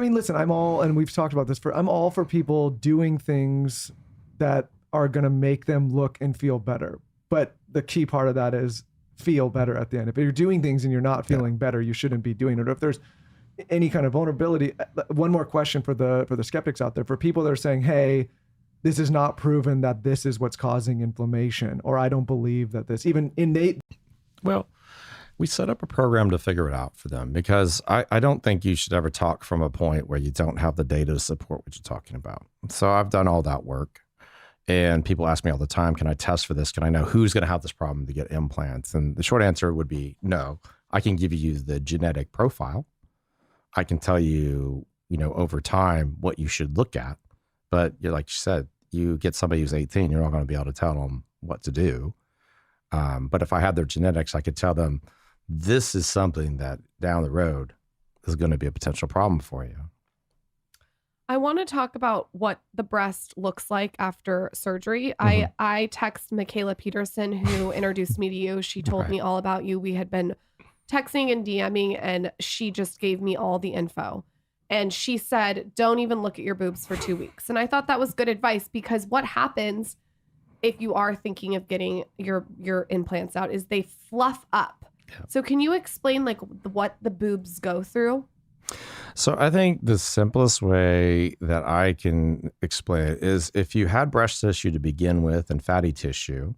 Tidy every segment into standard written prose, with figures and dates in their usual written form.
I mean, listen, I'm all, and we've talked about this I'm all for people doing things that are going to make them look and feel better. But the key part of that is feel better at the end. If you're doing things and you're not feeling better, you shouldn't be doing it. Or if there's any kind of vulnerability, one more question for the skeptics out there, for people that are saying, hey, this is not proven that this is what's causing inflammation, or I don't believe that this, even innate. Well, we set up a program to figure it out for them, because I don't think you should ever talk from a point where you don't have the data to support what you're talking about. So I've done all that work, and people ask me all the time, can I test for this? Can I know who's going to have this problem to get implants? And the short answer would be no. I can give you the genetic profile. I can tell you, over time what you should look at. But like you said, you get somebody who's 18, you're not going to be able to tell them what to do. But if I had their genetics, I could tell them this is something that down the road is going to be a potential problem for you. I want to talk about what the breast looks like after surgery. I text Michaela Peterson, who introduced me to you. She told me all about you. We had been texting and DMing, and she just gave me all the info. And she said, don't even look at your boobs for 2 weeks. And I thought that was good advice, because what happens if you are thinking of getting your implants out is they fluff up. Yeah. So can you explain what the boobs go through? So I think the simplest way that I can explain it is, if you had breast tissue to begin with and fatty tissue,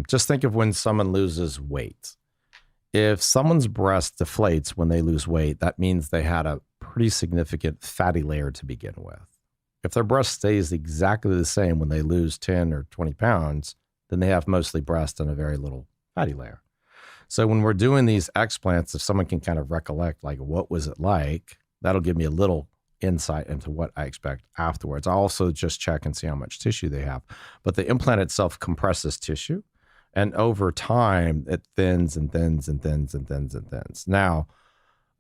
just think of when someone loses weight. If someone's breast deflates when they lose weight, that means they had a pretty significant fatty layer to begin with. If their breast stays exactly the same when they lose 10 or 20 pounds, then they have mostly breast and a very little fatty layer. So when we're doing these explants, if someone can kind of recollect, what was it like, that'll give me a little insight into what I expect afterwards. I'll also just check and see how much tissue they have. But the implant itself compresses tissue, and over time, it thins and thins and thins and thins and thins. Now,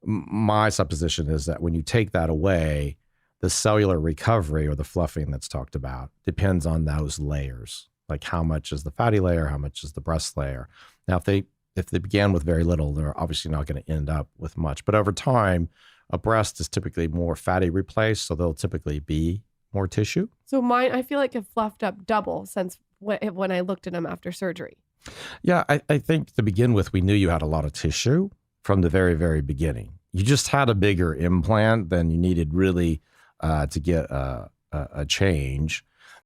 my supposition is that when you take that away, the cellular recovery, or the fluffing that's talked about, depends on those layers. Like, how much is the fatty layer? How much is the breast layer? Now, if they began with very little, they're obviously not going to end up with much. But over time, a breast is typically more fatty replaced, so there'll typically be more tissue. So mine, I feel like it fluffed up double since when I looked at them after surgery. Yeah, I think to begin with, we knew you had a lot of tissue from the very, very beginning. You just had a bigger implant than you needed really to get a change.